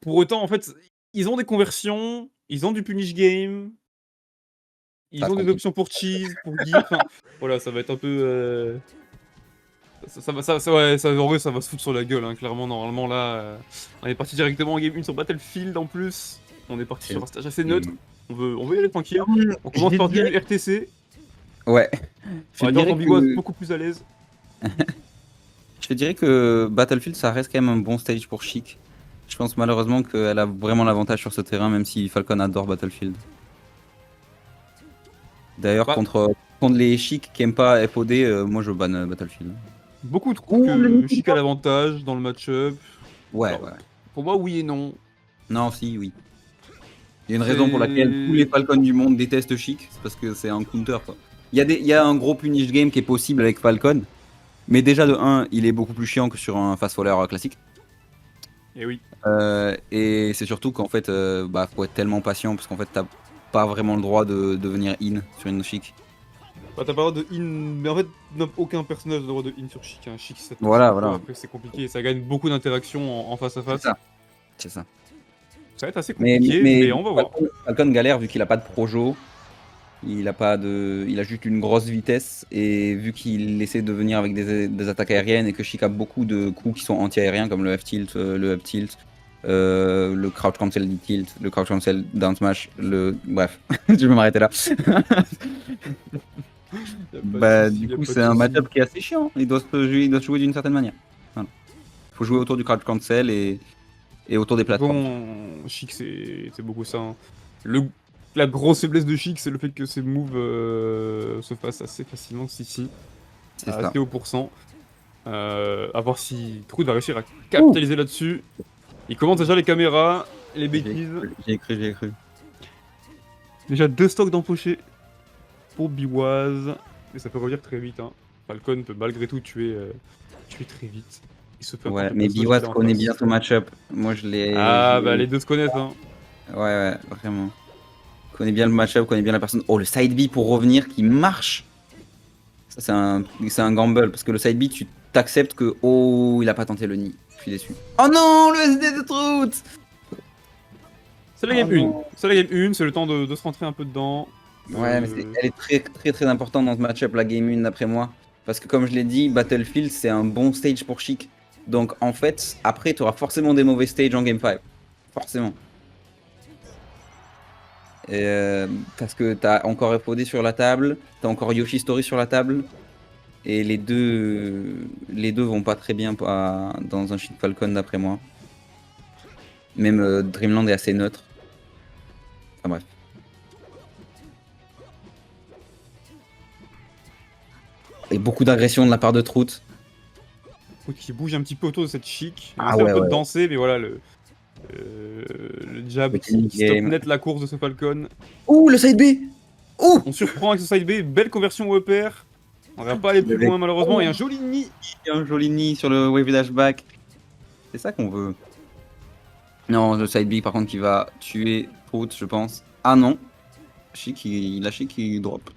Pour autant, en fait, ils ont des conversions, ils ont du punish game, Ça ils ont des complique. options pour cheese, pour gear, enfin, voilà, ça va être un peu, ouais, en vrai, ça va se foutre sur la gueule, hein, clairement, normalement, là, on est parti directement en game 1 sur Battlefield, en plus. On est parti C'est sur un stage assez neutre. c'est On veut y aller tranquille. On je commence par du dirais RTC. ouais, On je va dire dirais qu'en Bigoise, que beaucoup plus à l'aise. je dirais que Battlefield, ça reste quand même un bon stage pour Chic. Je pense malheureusement qu'elle a vraiment l'avantage sur ce terrain, même si Falcon adore Battlefield. D'ailleurs, Bah, contre les Chic qui aiment pas FOD, moi je banne Battlefield. beaucoup trouvent Ouh, le que mythique Chic a bot. l'avantage dans le match-up. Ouais, Alors, ouais. pour moi, oui et non. Non, si, oui. Il y a une raison pour laquelle tous les C'est... Falcons du monde détestent Chic, c'est parce que c'est un counter, quoi. Il y a un gros punish game qui est possible avec Falcon, mais déjà de 1, il est beaucoup plus chiant que sur un fast faller classique. Eh oui. Et c'est surtout qu'en fait, bah, faut être tellement patient parce qu'en fait, t'as pas vraiment le droit de venir in sur une Chic. Bah, t'as pas le droit de in, mais en fait, aucun personnage n'a le droit de in sur Chic. Hein. Chic, ça te tue Voilà, une fois, voilà. après c'est compliqué. Ça gagne beaucoup d'interactions en face à C'est face. ça. C'est ça. Ça va être assez Mais, compliqué, mais mais on va voir. Falcon galère vu qu'il a pas de projo. Il a juste une grosse vitesse et vu qu'il essaie de venir avec des attaques aériennes et que Chic a beaucoup de coups qui sont anti-aériens comme le F-tilt, le up tilt, le crouch cancel tilt, le crouch cancel down smash, bref, je vais m'arrêter là. Bah du coup c'est un match-up qui est assez chiant. Il doit se jouer d'une certaine manière. Voilà. Faut jouer autour du crouch cancel et autour des plateformes. Bon, Chic, c'est beaucoup ça. Hein. La grosse faiblesse de Chic, c'est le fait que ses moves se fassent assez facilement ici. C'est ça. Assez haut pourcent. À voir si Trout va réussir à capitaliser là-dessus. Il commence déjà les caméras, les bêtises. J'ai cru. Déjà 2 stocks d'empochés pour Biwaz. Et ça peut revenir très vite. Hein. Falcon peut malgré tout tuer très vite. Il se peut Ouais, mais Biwaz connaît bien son match-up. Moi je l'ai. Ah bah les deux se connaissent. Hein. Ouais, vraiment. Connaît bien le match-up, connaît bien la personne. Oh, le side B pour revenir qui marche. Ça, c'est un gamble parce que le side B, tu t'acceptes que oh, il a pas tenté le nid. Je suis déçu. Oh non, le SD de Trout. C'est la game 1. C'est la game 1, c'est le temps de se rentrer un peu dedans. Ouais, mais elle est très importante dans ce match-up, la game 1 d'après moi. Parce que comme je l'ai dit, Battlefield, c'est un bon stage pour Chic. Donc en fait, après, tu auras forcément des mauvais stages en game 5. Forcément. Parce que t'as encore FOD sur la table, t'as encore Yoshi Story sur la table, et les deux vont pas très bien dans un Chic Falcon d'après moi. Même Dreamland est assez neutre. Enfin bref. Et beaucoup d'agression de la part de Trout. Trout qui bouge un petit peu autour de cette Chic. Il Ah essaie ouais, un peu de ouais. danser, mais voilà, le jab qui stoppe net la course de ce Falcon. Ouh, le side B. Ouh. On surprend avec ce side B, belle conversion au upper. On va pas aller plus loin malheureusement, et un joli nid. Un joli nid sur le wave dashback. C'est ça qu'on veut. Non, le side B par contre qui va tuer Trout, je pense. Ah non. Chic, il a Chic qui drop.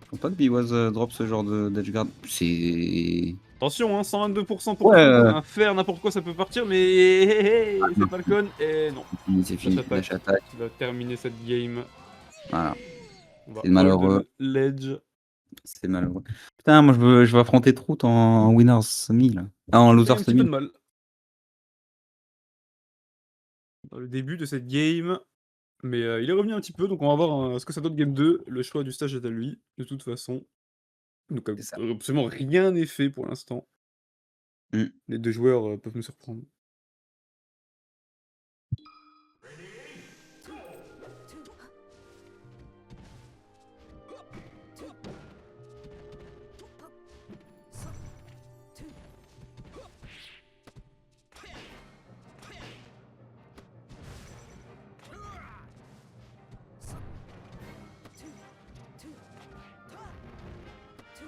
Je pense pas que Biwaz drop ce genre d'edgeguard. C'est... Attention, hein, 122% pour un fer, n'importe quoi ça peut partir, mais c'est Falcon, et non. C'est fini, dash attack. Qui va terminer cette game. Voilà. C'est malheureux. Ledge. C'est malheureux. Putain, moi je veux affronter Trout en Winners Semi là. Ah, en Losers Semi. Un petit peu de mal. Dans le début de cette game. Mais il est revenu un petit peu, donc on va voir ce que ça donne game 2. Le choix du stage est à lui, de toute façon. Donc absolument rien n'est fait pour l'instant. Les deux joueurs peuvent nous surprendre.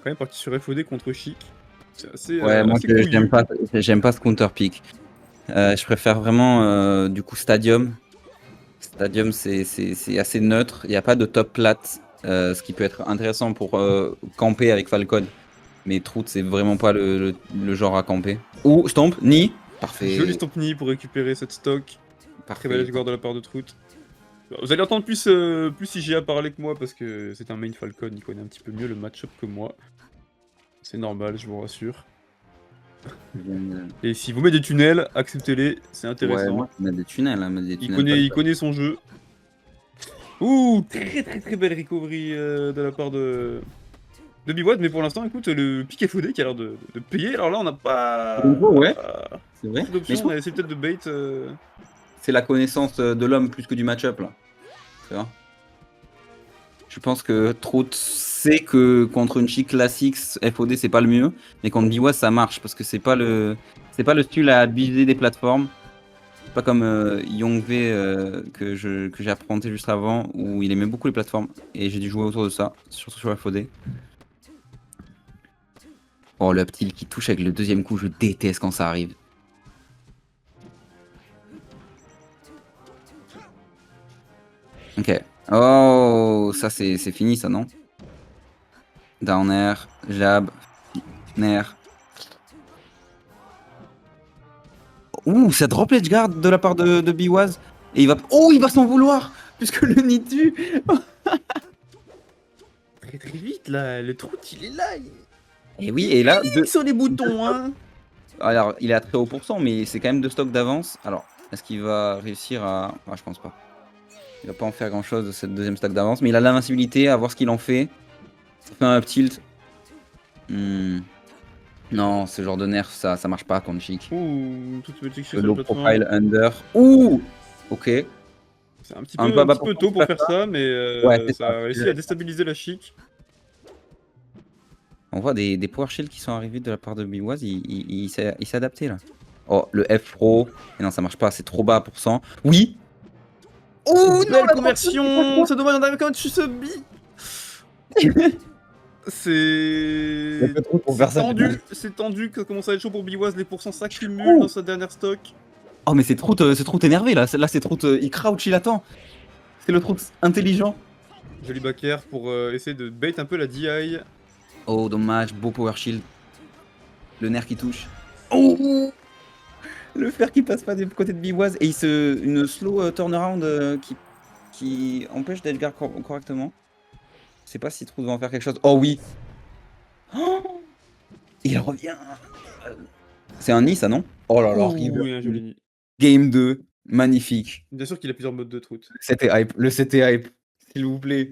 Quand même parti sur FOD contre Chic. C'est assez. Ouais, moi j'aime pas ce counter pick. Je préfère vraiment du coup Stadium. Stadium c'est assez neutre. Il n'y a pas de top plate, ce qui peut être intéressant pour camper avec Falcon. Mais Trout c'est vraiment pas le genre à camper. Ouh, stomp, Ni. Parfait. Joli stomp Ni pour récupérer cette stock. Très bel Parfait. edgeguard de la part de Trout. Vous allez entendre plus IGA parler que moi parce que c'est un main Falcon, il connaît un petit peu mieux le match-up que moi. C'est normal, je vous rassure. Et s'il vous met des tunnels, acceptez-les, c'est Ouais, intéressant. moi, je mets des tunnels, hein, mais des tunnels. Il connaît son jeu. Ouh, très belle recovery de la part de Biwad, mais pour l'instant, écoute, le pick FOD qui a l'air de payer. Alors là, on n'a pas Ouais, c'est vrai. Mais je d'option, on trouve a essayé peut-être de bait. que c'est la connaissance de l'homme plus que du match-up là. Tu vois. Je pense que Trout sait que contre une chic classique, FOD c'est pas le mieux, mais contre Biwas ça marche parce que c'est pas le style à abuser des plateformes. C'est pas comme Youngve que j'ai appréhendé juste avant où il aimait beaucoup les plateformes et j'ai dû jouer autour de ça, surtout sur FOD. Oh, le petit qui touche avec le deuxième coup, je déteste quand ça arrive. Ok. Oh, ça c'est fini ça, non? Down air, jab, nair. Ouh, ça drop edge guard de la part de Biwaz. Et il va. Oh, il va s'en vouloir! Puisque le nid tue! Très vite là, le Trout il est là. Et oui, et là. Sur les boutons, hein! Alors, il est à très haut pourcent, mais c'est quand même 2 stocks d'avance. Alors, est-ce qu'il va réussir à. Ah, je pense pas. Il va pas en faire grand chose de cette deuxième stock d'avance, mais il a l'invincibilité, à voir ce qu'il en fait. Ça fait un up tilt. Non, ce genre de nerf, ça marche pas contre Chic. Ouh, toute petite Le sur low le plateforme. profile under. Ouh! Ok. C'est un petit Un peu tôt pour faire ça, mais Ouais, ça a réussi à déstabiliser la Chic. On voit des power shields qui sont arrivés de la part de Biwaz, il s'est adapté là. Oh, le F Pro. Et non, ça marche pas, c'est trop bas pour 100. Oui! Oh non, la conversion! C'est dommage, on avait quand même dessus ce bi! C'est tendu, que ça commence à être chaud pour Biwaz, les pourcents s'accumulent dans sa dernière stock. Oh, mais c'est trop énervé là, c'est trop, il crouch, il attend. C'est le trop intelligent. Joli back air pour essayer de bait un peu la DI. Oh, dommage, beau power shield. Le nerf qui touche. Oh! Le fer qui passe pas du côté de Biwaz et une slow turnaround qui empêche d'Edgar correctement. Je sais pas si Trout va en faire quelque chose. Oh oui! Oh, il revient! C'est un nid ça, non? Oh là là, Oui, un joli nid. Game 2, magnifique. Bien sûr qu'il a plusieurs modes de Trout. C'était hype, le CT hype, s'il vous plaît.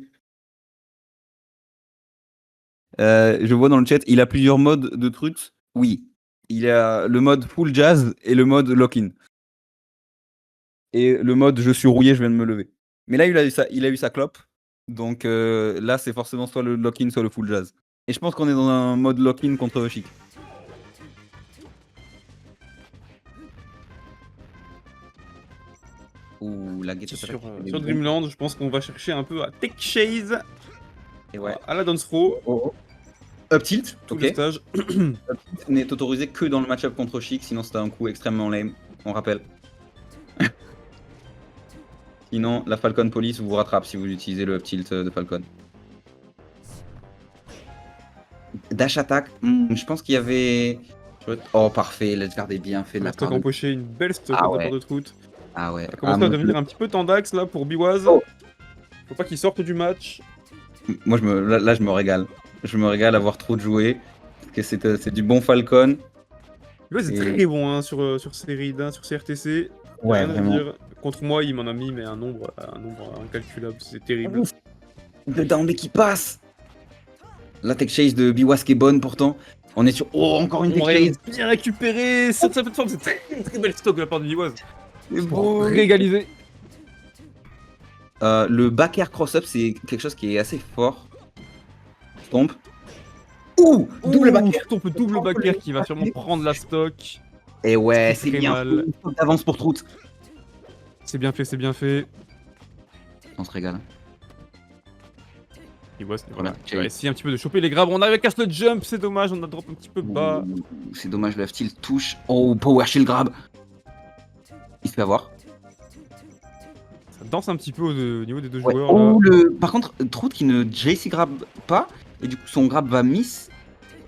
Je vois dans le chat, il a plusieurs modes de Trout. Oui. Il a le mode full jazz et le mode lock-in. Et le mode je suis rouillé, je viens de me lever. Mais là, il a eu sa clope. Donc là, c'est forcément soit le lock-in, soit le full jazz. Et je pense qu'on est dans un mode lock-in contre Chic. Ouh, la guette Sur Dreamland, je pense qu'on va chercher un peu à Tech Chase. Et ouais. À la dance throw. Up tilt, Tout ok. le stage. Up tilt n'est autorisé que dans le match-up contre Chic, sinon c'est un coup extrêmement lame, on rappelle. Sinon, la Falcon Police vous rattrape si vous utilisez le up tilt de Falcon. Dash attack, je pense qu'il y avait. Oh, parfait, let's garder bien fait de la stock part empoché, une belle stock Ah de la ouais. part de Trout. Ah ouais. Ça commence à devenir un petit peu tendax là pour Biwaz. Oh. Faut pas qu'il sorte du match. Moi, là, je me régale. Je me régale à voir trop de jouer. Parce que c'est du bon Falcon. Biwaz est très bon hein, sur ses rides, hein, sur ses RTC. Ouais, Rien à vraiment. dire. Contre moi, il m'en a mis mais un nombre incalculable. C'est terrible. Ouf. Le down qui passe. La tech chase de Biwas qui est bonne pourtant. On est sur. Oh, encore une tech chase. Bien récupéré sur sa plateforme. C'est très belle stock de la part de Biwaz. C'est beau. Régalisé. Le back air cross-up, c'est quelque chose qui est assez fort. Stomp. Ouh, double back air. Stomp, double back air qui va sûrement prendre la stock. Et ouais, c'est bien. Mal. D'avance pour Trout. C'est bien fait, c'est bien fait. On se régale. Biwaz, voilà. On va essayer un petit peu de choper les grabs. On arrive à casse le jump, c'est dommage, on a drop un petit peu bas. C'est dommage, le F-tilt touche. Oh, power shield grab. Il se fait avoir. Ça danse un petit peu au niveau des deux Ouais. joueurs là. Par contre, Trout qui ne JC grab pas, et du coup son grab va miss.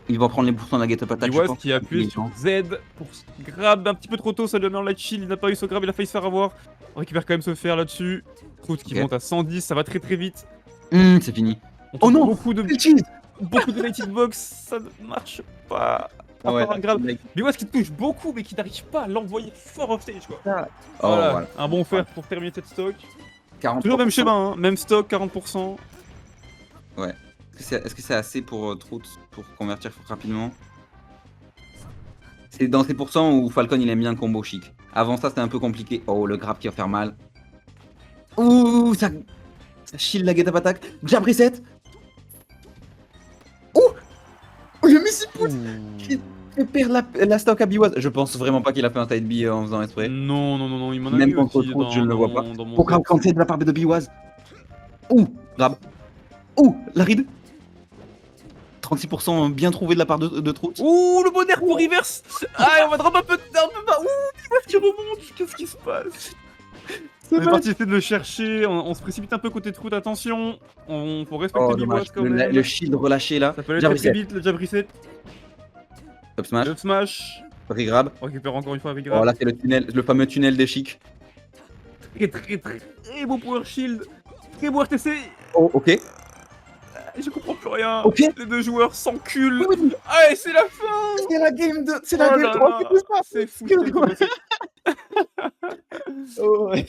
Il va prendre les pourcents de la get-up attack, je Biwaz pense. qui appuie sur Z pour grab un petit peu trop tôt, ça lui donne en light shield, il n'a pas eu ce grab, il a failli se faire avoir. On récupère quand même ce fer là-dessus. Trout qui Ok. monte à 110, ça va très très vite. C'est fini. On Oh trouve non, beaucoup de cheese. lighted box, ça ne marche pas. Ah ouais, Un grab. mec. Biwaz qui touche beaucoup mais qui n'arrive pas à l'envoyer fort off stage quoi. Oh, Voilà, un bon fer pour terminer cette stock. 40%. Toujours même schéma, hein. Même stock, 40%. Ouais. Est-ce que c'est assez pour Trout pour convertir rapidement? C'est dans ces pourcents où Falcon il aime bien le combo chic. Avant ça c'était un peu compliqué. Oh le grab qui va faire mal. Ouh ça shield la get-up attack. Jab reset. Ouh le missile pouce fait perdre la stock à Biwaz. Je pense vraiment pas qu'il a fait un side B en faisant exprès. Non, il m'en a Même mis contre aussi Trout, je ne le vois pas. dans mon Pour grab set. cancel de la part de Biwaz. Ouh grab. Ouh la ride. 36% bien trouvé de la part de Trout. Ouh, le bonheur pour reverse. Ah, on va drop un peu bas. Ouh, Biwaz qui remonte. Qu'est-ce qui se passe? On est parti essayer de le chercher. On se précipite un peu côté Trout. Attention. On faut respecter Oh Biwaz dommage. quand même. Le shield relâché là. Ça peut aller Jab très très reset. vite. Le jab reset. Up smash. Le smash. Regrab. On récupère encore une fois avec Oh grab. là c'est le tunnel, le fameux tunnel des chics. Très beau power shield. Très beau RTC. Oh ok. Je comprends plus rien. Ok. Les deux joueurs s'enculent. Oui. Ah, et c'est la fin. C'est la game 2. C'est Oh la game là 3. là, c'est fou. Oh, ouais.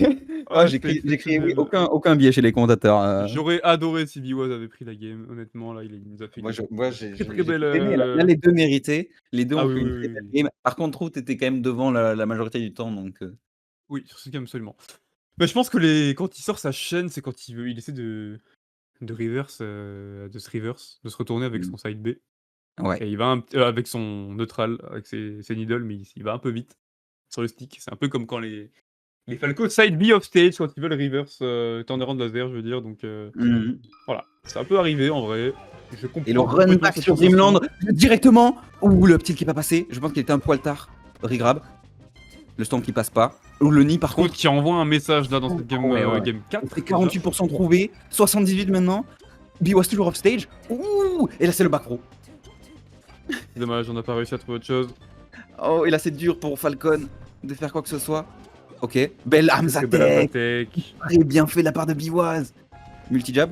Ah, J'ai c'était crié exceptionnel. aucun biais chez les commentateurs. J'aurais adoré si Biwaz avait pris la game, honnêtement, là, il nous a fait une J'ai très belle. aimé, là, les deux mérités. Les deux Ah ont oui, fait une oui, très oui, belle oui. game. Par contre, Trout était quand même devant la majorité du temps. Donc, Oui, sur cette game, absolument. Mais je pense que quand il sort sa chaîne, c'est quand il essaie de reverse, de se retourner avec son side B. ouais. Et il va avec son neutral, avec ses needles, mais il va un peu vite sur le stick. C'est un peu comme quand les Falcos side B off stage, quand ils veulent reverse turnaround laser, je veux dire. Donc voilà, c'est un peu arrivé en vrai. Je comprends. Et le run complètement back cette sur sensation. Dreamland directement. Ouh, le petit qui est pas passé. Je pense qu'il était un poil tard. Regrab. Le storm qui passe pas. Ou le nid par Trout contre. qui envoie un message là dans cette game, Ouais. game 4. C'est 48% trouvé. 78 maintenant. Biwaz toujours off stage. Ouh. Et là c'est le back row. C'est dommage, on n'a pas réussi à trouver autre chose. Oh, et là c'est dur pour Falcon de faire quoi que ce soit. Ok. Belle arms Très belle attack. attack. Très bien fait de la part de Biwaz. Multi-jab.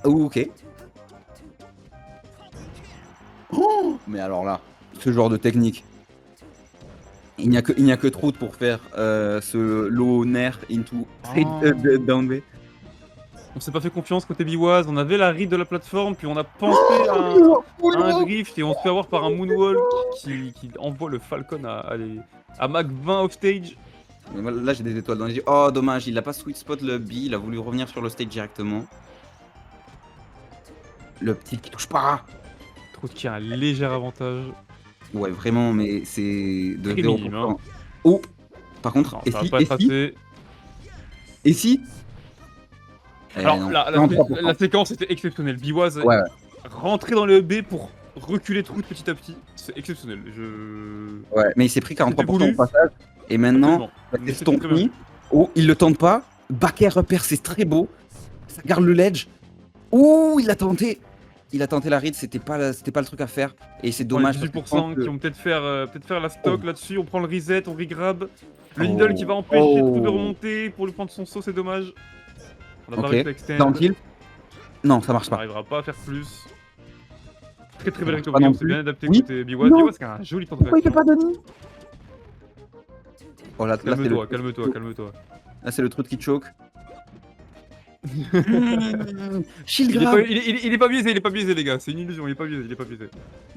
Ok. Oh, mais alors là, ce genre de technique. Il n'y a que Trout pour faire ce low nair into down B. On s'est pas fait confiance côté Biwaz, on avait la read de la plateforme, puis on a pensé à un drift et on se fait avoir par un moonwalk qui envoie le Falcon à Mach 20 off stage. Mais moi, là j'ai des étoiles dans les yeux. Oh dommage, il a pas sweet spot le B, il a voulu revenir sur le stage directement. Le petit qui touche pas. Trout qui a un léger avantage. Ouais vraiment, mais c'est de Très 0%. minime, hein. Oh, par contre, Non, et ça va si, pas être assez. et si Alors non, la 43%. séquence était exceptionnelle. Biwaz Ouais. rentrer dans le B pour reculer Trout petit à petit. C'est exceptionnel. Ouais, mais il s'est pris 43% voulu. au passage. Et maintenant, Absolument. Mais c'est c'était très bien. Stompy. Oh, il le tente pas. Back air repère, c'est très beau. Ça garde le ledge. Ouh, il a tenté. Il a tenté la read, c'était pas le truc à faire. Et c'est Dommage, dommage. les parce que je 18% pense que- qui vont peut-être faire la stock Oh. là-dessus. On prend le reset, on regrab. Le Oh. needle qui va empêcher Trout de Oh. remonter pour lui prendre son saut, c'est dommage. On a pas Ok. réussi à extend. Down tilt. Non, ça marche On pas. n'arrivera pas à faire plus. Très très belle marche pas recovery, non on s'est plus. bien adapté Oui. côté Biwaz. Non. Biwaz qui a un joli temps de Pourquoi il fait réaction. pas de nid? Oh là, là, c'est Calme-toi, le... calme-toi. là, c'est le truc qui choke. Shield Il est, grab. pas, il est pas biaisé les gars, c'est une illusion, il est pas biaisé.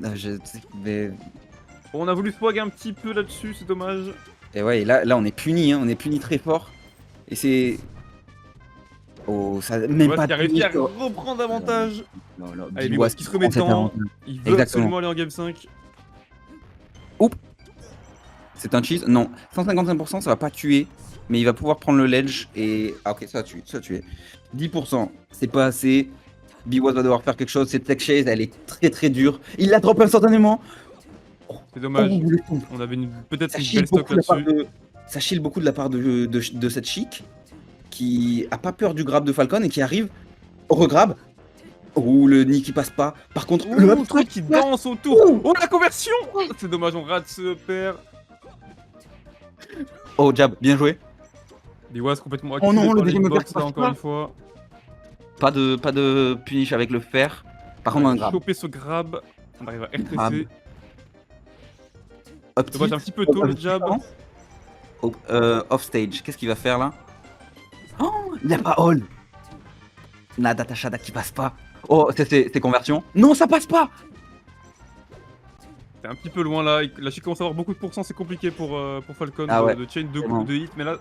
Ah, mais- Bon, on a voulu swag un petit peu là-dessus, c'est dommage. Et ouais, et là on est puni, hein. On est puni très fort. Et c'est... Oh, ça même Biwaz pas qui a réussi à puni, quoi. reprendre davantage. Non, non, Allez, Biwaz Biwaz qui se remet prend cet dedans. avantage. Il veut Exactement. absolument aller en game 5. C'est un cheese? Non. 155%, ça va pas tuer. Mais il va pouvoir prendre le ledge et... Ah ok, ça a tué. 10%, c'est pas assez. Biwaz va devoir faire quelque chose. Cette tech chase, elle est très très dure. Il la drop instantanément. C'est dommage. Oh, le con. On avait peut-être Ça une shield belle stock beaucoup de la part là-dessus. de... Ça shield beaucoup de la part de cette chic qui a pas peur du grab de Falcon et qui arrive au regrab. Oh, le nid qui passe pas. Par contre, Ouh, le le up truc qui danse autour. Oh, la conversion. C'est dommage, on rate ce pair. Oh, jab, bien joué. Biwas complètement Oh activé non, le par deuxième l'hitbox uppercut là passe encore pas. une fois. Pas de punish avec le fer. Par On contre, a un grab. chopé ce grab. On arrive à Grab. RTC. Up Dommage, tilt. un petit peu tôt le jab. Oh, off stage. Qu'est-ce qu'il va faire là? Oh, il a pas hold. Nada Tachada qui passe pas. Oh, c'est conversion. Non, ça passe pas. T'es un petit peu loin là. Là, je commence à avoir beaucoup de pourcents. C'est compliqué pour Falcon Ah ouais, de chain vraiment. de hits. Mais là,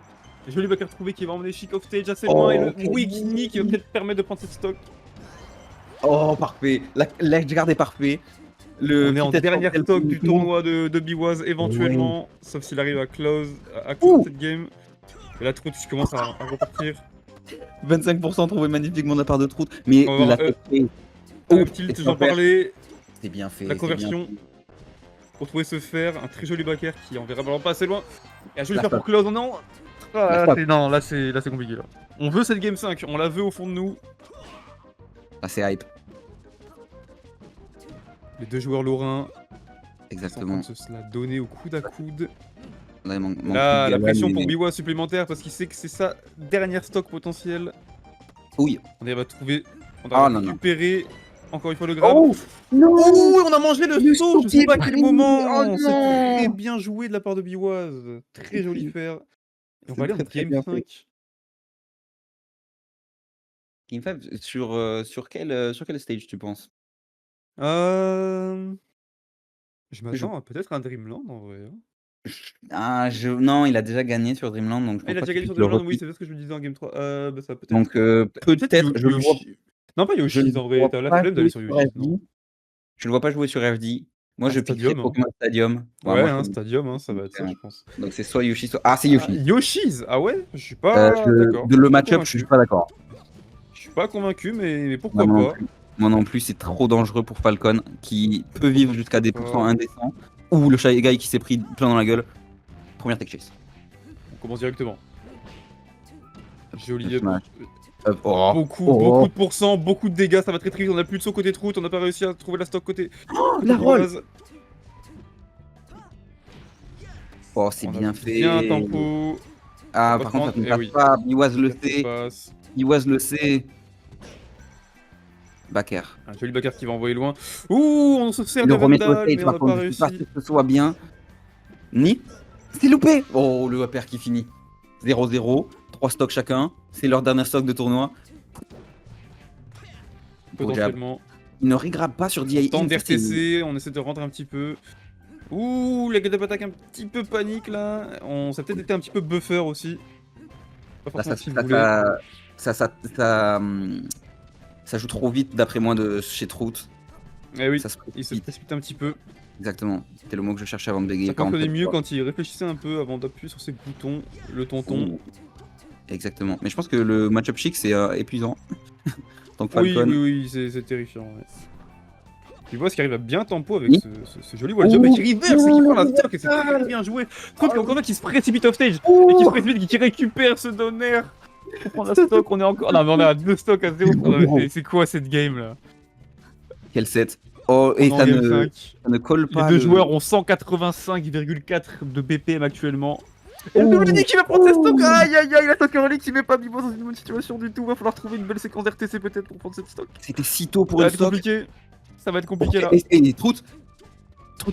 joli backer trouvé qui va emmener Chic off stage assez Oh, loin. Et le ok. weak knee qui va peut-être permettre de prendre cette stock. Oh, parfait. L'edge guard est parfait. Le On est en petit dernière tête stock du uniquement. tournoi de Biwas éventuellement. Sauf s'il arrive à close Ouh. cette game. Et là, Trout, tu commences à repartir. 25% trouvé magnifiquement de la part de Trout. Mais On va la voir, Oh, tilt, c'est j'en bien fait. parlais. C'est bien fait. La c'est conversion. bien Pour trouver ce fer, un très joli backer qui enverra vraiment pas assez loin. Et un joli La fer pour close, non. La Ah, stop. non, là c'est compliqué là. On veut cette game 5, on la veut au fond de nous. fait. Ah, c'est hype. Les deux joueurs lorrains sont en Exactement. train de se la donner au coude à coude. Là, il manque Là, plus de la pression galère, pour mais- Biwa supplémentaire parce qu'il sait que c'est sa dernière stock potentielle. Oui. On arrive à trouver, on Ah, va non, non. récupérer encore une fois le grab. Oh non. Oh, on a mangé le Le saut, je sais saut pas à qui est quel pris. moment. Oh C'est non. très bien joué de la part de Biwaz. Très joli fer. Et on va aller en très, très game bien fait. 5. Game 5, sur quel stage tu penses? Je Je- m'attends à peut-être un Dreamland en vrai. Hein. Non, il a déjà gagné sur Dreamland, donc je Ah, pense il a pas déjà qu'il gagné sur puisse le Dreamland, oui, repeat. c'est ce que je me disais en game 3. Bah ça peut-être. Donc peut-être, je le vois, Yoshi. Non, pas je ne Yoshi's en vrai, vois t'as la pas flemme jouer d'aller sur sur Yoshi's, FD. non? Je le vois pas jouer sur FD. Moi, Un je piquerais Stadium, hein. Pokémon Stadium. Ouais, Ouais, moi, un je Stadium, hein, ça va être ça, je pense. Donc c'est soit Yoshi, soit. Ah, c'est Ah, Yoshi. Yoshi's. Ah ouais? Je suis pas d'accord. Le Je suis pas match-up, je suis convaincu. pas d'accord. Je suis pas convaincu, mais Non, pourquoi moi non pas? plus. Moi non plus, c'est trop dangereux pour Falcon, qui peut vivre jusqu'à des pourcents Ah. indécents. Ou le Shy Guy qui s'est pris plein dans la gueule. Première tech chase. On commence directement. Joli. Smash. Oh. Beaucoup de pourcents, beaucoup de dégâts, ça va très très vite. On a plus de saut côté Trout, on n'a pas réussi à trouver la stock côté. La roll. Biwaz. Oh, c'est On a bien fait. Bien tempo. Ah, On va par contre, ça prendre- ne eh passe oui. pas. Biwaz le Ça sait. passe. Biwaz le sait. Backer. Un joli backer qui va envoyer loin. Ouh, on se sert Le de remet au Vandal, stage, mais on par n'a contre, pas je suis pas réussi. sûr que ce soit bien. Ni. C'est loupé. Oh, le upper qui finit. 0-0. 3 stocks chacun. C'est leur dernier stock de tournoi. Beau jab. Potentiellement. Il ne regrabe pas sur DI. Temps d'RTC, on essaie de rentrer un petit peu. Ouh, les gars d'attaque un petit peu panique là. Ça a peut-être été un petit peu buffer aussi. Pas Là, forcément ce qu'il voulait. ça joue trop vite d'après moi de chez Trout. Eh oui, Ça se il se précipite. précipite un petit peu. Exactement. C'était le mot que je cherchais avant de bégayer. Ça comprenait 47. mieux quand il réfléchissait un peu avant d'appuyer sur ses boutons. Le tonton. Exactement. Mais je pense que le match-up chic, c'est épuisant. Donc Oui, Falcon. oui, c'est terrifiant. Ouais. Tu vois ce qui arrive à bien tempo avec Oui. ce joli wall jump et qui reverse et qui non, prend la le stock et c'est Vandal. très bien joué. Trout encore là qui se précipite off stage et qui se précipite, qui récupère ce donner. On prend la stock, on est encore. Non, mais on est à 2 stocks à 0. C'est quoi cette game là? Quel set. Oh, et On est en ça game ne, 5. ça ne colle Les pas. deux le- joueurs ont 185,4 de BPM actuellement. Et Oh. le Dominique qui va prendre ses stocks. Aïe aïe aïe, la stock early qui met pas Bibo dans une bonne situation du tout. Va falloir trouver une belle séquence d'RTC peut-être pour prendre cette stock. C'était si tôt pour Ça va une être stock. compliqué. Ça va être compliqué là. Et Trout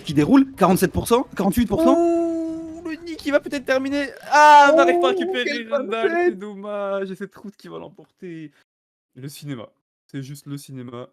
qui déroule. 47%, 48%. Ouh, le Nick qui va peut-être terminer. Ah, on n'arrive pas à récupérer quel Randall, parfait. c'est dommage. Et cette route qui va l'emporter. Le cinéma. C'est juste le cinéma.